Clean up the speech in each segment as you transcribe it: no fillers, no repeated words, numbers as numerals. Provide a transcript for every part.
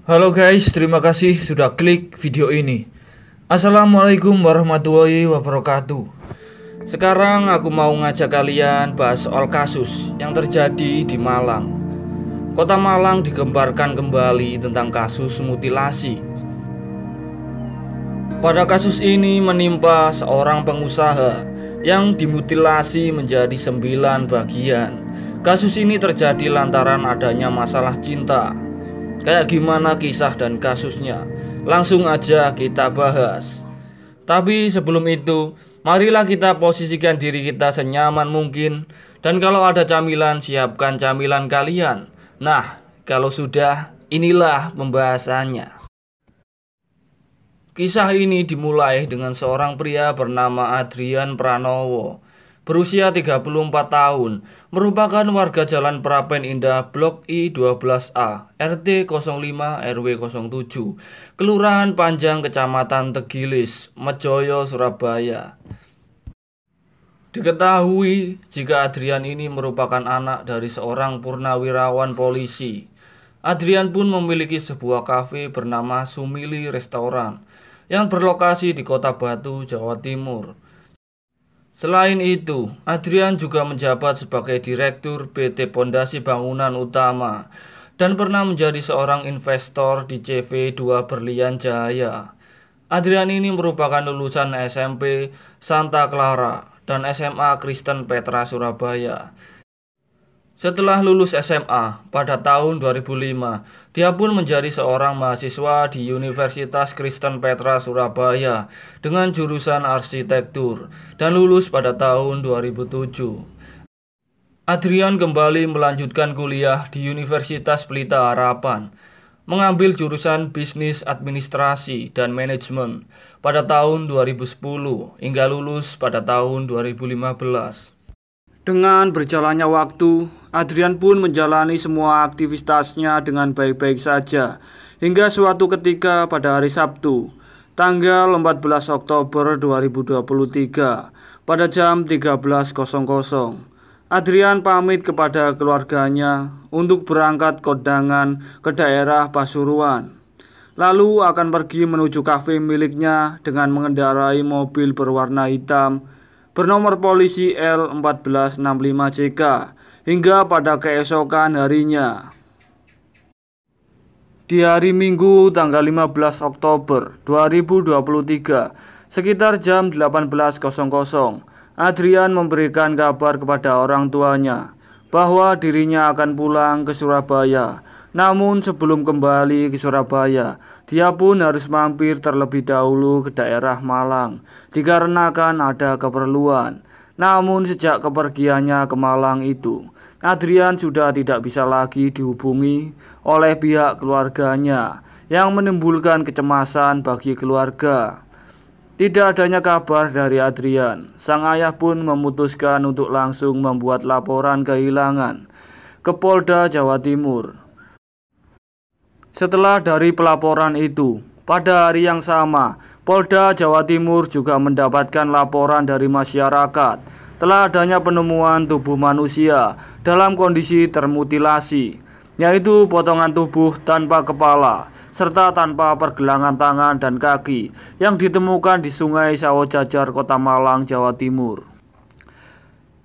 Halo guys, terima kasih sudah klik video ini. Assalamualaikum warahmatullahi wabarakatuh. Sekarang aku mau ngajak kalian bahas soal kasus yang terjadi di Malang. Kota Malang digembarkan kembali tentang kasus mutilasi. Pada kasus ini menimpa seorang pengusaha yang dimutilasi menjadi 9 bagian. Kasus ini terjadi lantaran adanya masalah cinta. Kayak gimana kisah dan kasusnya? Langsung aja kita bahas. Tapi sebelum itu, marilah kita posisikan diri kita senyaman mungkin. Dan kalau ada camilan, siapkan camilan kalian. Nah, kalau sudah, inilah pembahasannya. Kisah ini dimulai dengan seorang pria bernama Adrian Pranowo, berusia 34 tahun, merupakan warga Jalan Prapen Indah Blok I12A, RT 05 RW 07, Kelurahan Panjang, Kecamatan Tegilis, Mejoyo, Surabaya. Diketahui jika Adrian ini merupakan anak dari seorang purnawirawan polisi. Adrian pun memiliki sebuah kafe bernama Sumili Restoran yang berlokasi di Kota Batu, Jawa Timur. Selain itu, Adrian juga menjabat sebagai Direktur PT Pondasi Bangunan Utama dan pernah menjadi seorang investor di CV2 Berlian Jaya. Adrian ini merupakan lulusan SMP Santa Clara dan SMA Kristen Petra Surabaya. Setelah lulus SMA pada tahun 2005, dia pun menjadi seorang mahasiswa di Universitas Kristen Petra Surabaya dengan jurusan arsitektur dan lulus pada tahun 2007. Adrian kembali melanjutkan kuliah di Universitas Pelita Harapan, mengambil jurusan bisnis administrasi dan manajemen pada tahun 2010 hingga lulus pada tahun 2015. Dengan berjalannya waktu, Adrian pun menjalani semua aktivitasnya dengan baik-baik saja. Hingga suatu ketika pada hari Sabtu, tanggal 14 Oktober 2023, pada jam 13.00, Adrian pamit kepada keluarganya untuk berangkat kondangan ke daerah Pasuruan. Lalu akan pergi menuju kafe miliknya dengan mengendarai mobil berwarna hitam bernomor polisi L1465CK hingga pada keesokan harinya. Di hari Minggu tanggal 15 Oktober 2023 sekitar jam 18.00, Adrian memberikan kabar kepada orang tuanya bahwa dirinya akan pulang ke Surabaya. Namun sebelum kembali ke Surabaya, dia pun harus mampir terlebih dahulu ke daerah Malang dikarenakan ada keperluan. Namun sejak kepergiannya ke Malang itu, Adrian sudah tidak bisa lagi dihubungi oleh pihak keluarganya yang menimbulkan kecemasan bagi keluarga. Tidak adanya kabar dari Adrian, sang ayah pun memutuskan untuk langsung membuat laporan kehilangan ke Polda Jawa Timur. Setelah dari pelaporan itu, pada hari yang sama, Polda Jawa Timur juga mendapatkan laporan dari masyarakat telah adanya penemuan tubuh manusia dalam kondisi termutilasi, yaitu potongan tubuh tanpa kepala serta tanpa pergelangan tangan dan kaki yang ditemukan di Sungai Sawojajar, Kota Malang, Jawa Timur.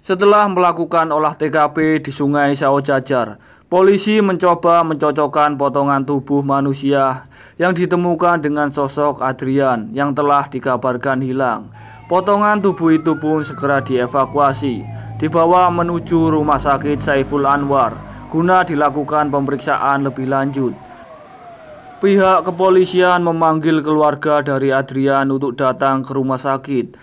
Setelah melakukan olah TKP di Sungai Sawojajar, polisi mencoba mencocokkan potongan tubuh manusia yang ditemukan dengan sosok Adrian yang telah dikabarkan hilang. Potongan tubuh itu pun segera dievakuasi, dibawa menuju Rumah Sakit Saiful Anwar guna dilakukan pemeriksaan lebih lanjut. Pihak kepolisian memanggil keluarga dari Adrian untuk datang ke rumah sakit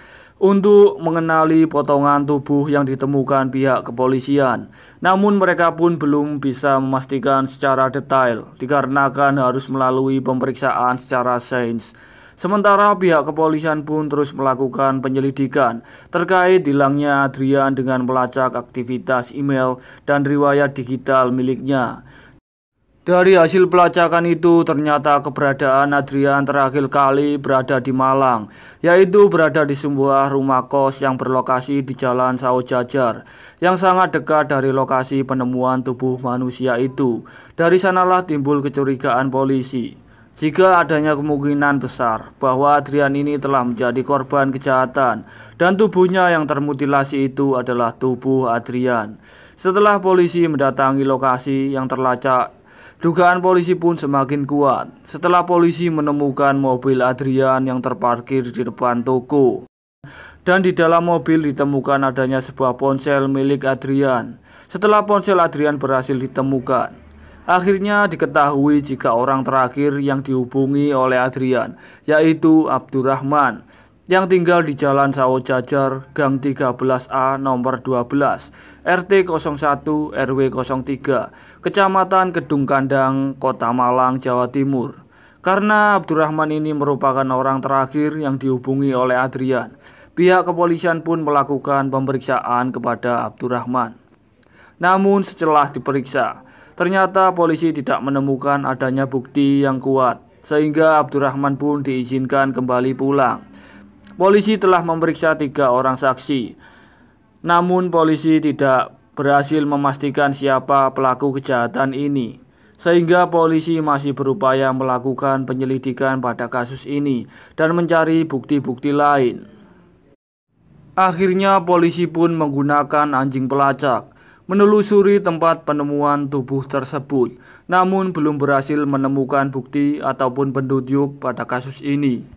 untuk mengenali potongan tubuh yang ditemukan pihak kepolisian. Namun mereka pun belum bisa memastikan secara detail dikarenakan harus melalui pemeriksaan secara sains. Sementara pihak kepolisian pun terus melakukan penyelidikan terkait hilangnya Adrian dengan melacak aktivitas email dan riwayat digital miliknya. Dari hasil pelacakan itu ternyata keberadaan Adrian terakhir kali berada di Malang, yaitu berada di sebuah rumah kos yang berlokasi di Jalan Sao Jajar, yang sangat dekat dari lokasi penemuan tubuh manusia itu. Dari sanalah timbul kecurigaan polisi, jika adanya kemungkinan besar bahwa Adrian ini telah menjadi korban kejahatan dan tubuhnya yang termutilasi itu adalah tubuh Adrian. Setelah polisi mendatangi lokasi yang terlacak, dugaan polisi pun semakin kuat setelah polisi menemukan mobil Adrian yang terparkir di depan toko. Dan di dalam mobil ditemukan adanya sebuah ponsel milik Adrian. Setelah ponsel Adrian berhasil ditemukan, akhirnya diketahui jika orang terakhir yang dihubungi oleh Adrian yaitu Abdurrahman, yang tinggal di Jalan Sao Jajar, Gang 13A nomor 12, RT 01 RW 03, Kecamatan Kedung Kandang, Kota Malang, Jawa Timur. Karena Abdurrahman ini merupakan orang terakhir yang dihubungi oleh Adrian, pihak kepolisian pun melakukan pemeriksaan kepada Abdurrahman. Namun setelah diperiksa, ternyata polisi tidak menemukan adanya bukti yang kuat, sehingga Abdurrahman pun diizinkan kembali pulang. Polisi telah memeriksa 3 orang saksi, namun polisi tidak berhasil memastikan siapa pelaku kejahatan ini, sehingga polisi masih berupaya melakukan penyelidikan pada kasus ini dan mencari bukti-bukti lain. Akhirnya polisi pun menggunakan anjing pelacak menelusuri tempat penemuan tubuh tersebut, namun belum berhasil menemukan bukti ataupun petunjuk pada kasus ini.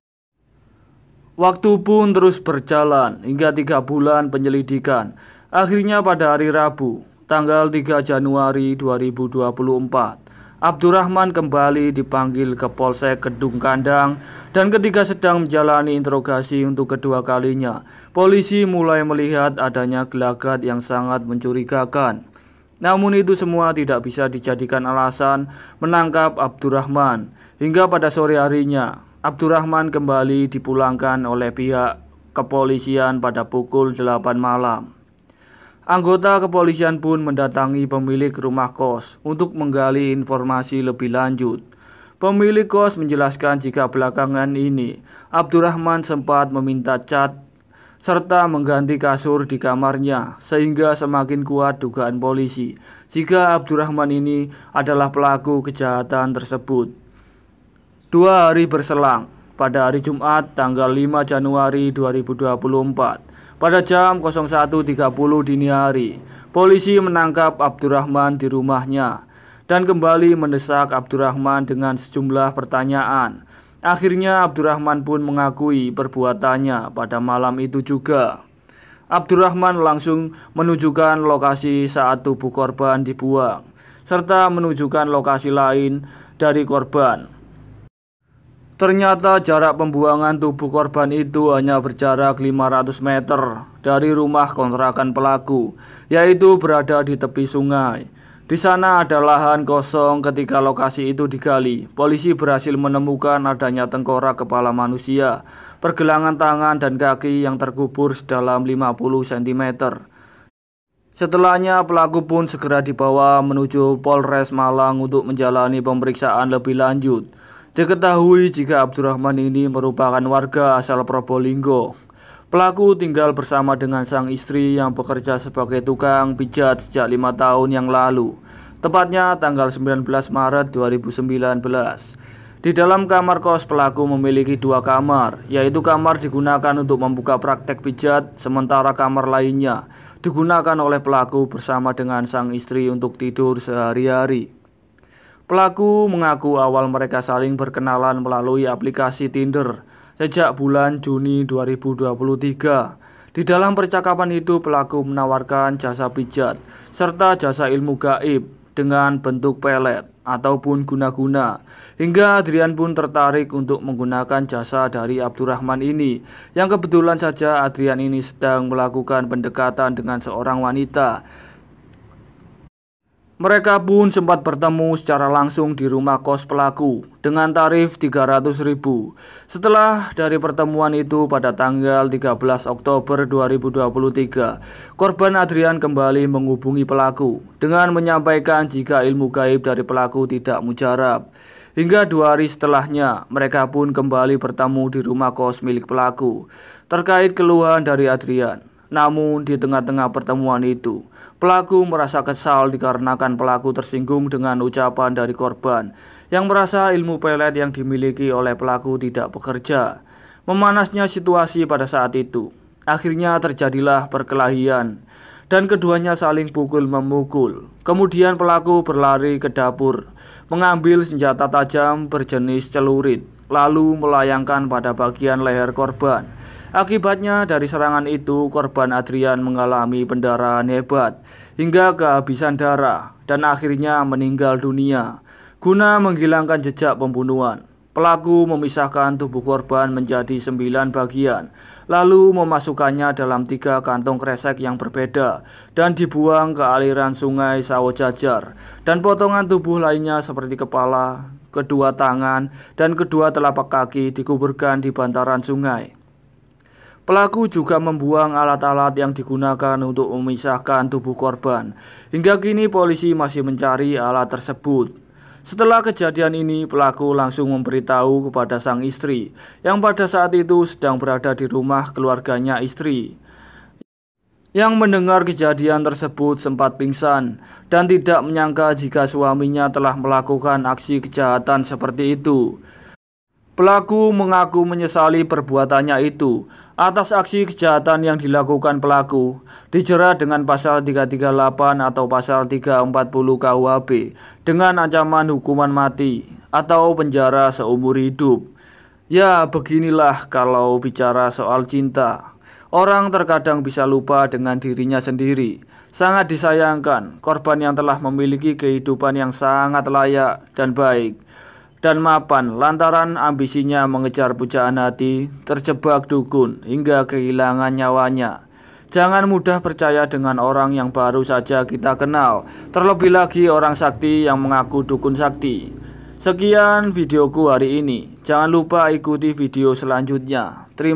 Waktu pun terus berjalan hingga 3 bulan penyelidikan. Akhirnya pada hari Rabu, tanggal 3 Januari 2024, Abdurrahman kembali dipanggil ke Polsek Kedung Kandang, dan ketika sedang menjalani interogasi untuk kedua kalinya, polisi mulai melihat adanya gelagat yang sangat mencurigakan. Namun itu semua tidak bisa dijadikan alasan menangkap Abdurrahman. Hingga pada sore harinya, Abdurrahman kembali dipulangkan oleh pihak kepolisian pada pukul 8 malam. Anggota kepolisian pun mendatangi pemilik rumah kos untuk menggali informasi lebih lanjut. Pemilik kos menjelaskan jika belakangan ini Abdurrahman sempat meminta cat serta mengganti kasur di kamarnya, sehingga semakin kuat dugaan polisi jika Abdurrahman ini adalah pelaku kejahatan tersebut. 2 hari berselang, pada hari Jumat tanggal 5 Januari 2024, pada jam 01.30 dini hari, polisi menangkap Abdurrahman di rumahnya dan kembali mendesak Abdurrahman dengan sejumlah pertanyaan. Akhirnya Abdurrahman pun mengakui perbuatannya pada malam itu juga. Abdurrahman langsung menunjukkan lokasi saat tubuh korban dibuang, serta menunjukkan lokasi lain dari korban. Ternyata jarak pembuangan tubuh korban itu hanya berjarak 500 meter dari rumah kontrakan pelaku, yaitu berada di tepi sungai. Di sana ada lahan kosong. Ketika lokasi itu digali, polisi berhasil menemukan adanya tengkorak kepala manusia, pergelangan tangan dan kaki yang terkubur sedalam 50 cm. Setelahnya pelaku pun segera dibawa menuju Polres Malang untuk menjalani pemeriksaan lebih lanjut. Diketahui jika Abdurrahman ini merupakan warga asal Probolinggo. Pelaku tinggal bersama dengan sang istri yang bekerja sebagai tukang pijat sejak 5 tahun yang lalu, tepatnya tanggal 19 Maret 2019. Di dalam kamar kos pelaku memiliki 2 kamar, yaitu kamar digunakan untuk membuka praktek pijat, sementara kamar lainnya digunakan oleh pelaku bersama dengan sang istri untuk tidur sehari-hari. Pelaku mengaku awal mereka saling berkenalan melalui aplikasi Tinder sejak bulan Juni 2023. Di dalam percakapan itu pelaku menawarkan jasa pijat serta jasa ilmu gaib dengan bentuk pelet ataupun guna-guna. Hingga Adrian pun tertarik untuk menggunakan jasa dari Abdurrahman ini, yang kebetulan saja Adrian ini sedang melakukan pendekatan dengan seorang wanita. Mereka pun sempat bertemu secara langsung di rumah kos pelaku dengan tarif 300.000. Setelah dari pertemuan itu pada tanggal 13 Oktober 2023, korban Adrian kembali menghubungi pelaku dengan menyampaikan jika ilmu gaib dari pelaku tidak mujarab. Hingga 2 hari setelahnya, mereka pun kembali bertemu di rumah kos milik pelaku terkait keluhan dari Adrian. Namun di tengah-tengah pertemuan itu, pelaku merasa kesal dikarenakan pelaku tersinggung dengan ucapan dari korban yang merasa ilmu pelet yang dimiliki oleh pelaku tidak bekerja. Memanasnya situasi pada saat itu, akhirnya terjadilah perkelahian dan keduanya saling pukul-memukul. Kemudian pelaku berlari ke dapur, mengambil senjata tajam berjenis celurit, lalu melayangkan pada bagian leher korban. Akibatnya dari serangan itu, korban Adrian mengalami pendarahan hebat hingga kehabisan darah dan akhirnya meninggal dunia. Guna menghilangkan jejak pembunuhan, pelaku memisahkan tubuh korban menjadi 9 bagian, lalu memasukkannya dalam 3 kantong kresek yang berbeda dan dibuang ke aliran sungai Sawojajar. Dan potongan tubuh lainnya seperti kepala, kedua tangan, dan kedua telapak kaki dikuburkan di bantaran sungai. Pelaku juga membuang alat-alat yang digunakan untuk memisahkan tubuh korban. Hingga kini polisi masih mencari alat tersebut. Setelah kejadian ini, pelaku langsung memberitahu kepada sang istri yang pada saat itu sedang berada di rumah keluarganya istri. Yang mendengar kejadian tersebut sempat pingsan dan tidak menyangka jika suaminya telah melakukan aksi kejahatan seperti itu. Pelaku mengaku menyesali perbuatannya itu. Atas aksi kejahatan yang dilakukan pelaku dijerat dengan pasal 338 atau pasal 340 KUHP dengan ancaman hukuman mati atau penjara seumur hidup. Ya, beginilah kalau bicara soal cinta. Orang terkadang bisa lupa dengan dirinya sendiri. Sangat disayangkan korban yang telah memiliki kehidupan yang sangat layak dan baik dan mapan lantaran ambisinya mengejar pujaan hati, terjebak dukun hingga kehilangan nyawanya. Jangan mudah percaya dengan orang yang baru saja kita kenal, terlebih lagi orang sakti yang mengaku dukun sakti. Sekian videoku hari ini. Jangan lupa ikuti video selanjutnya. Terima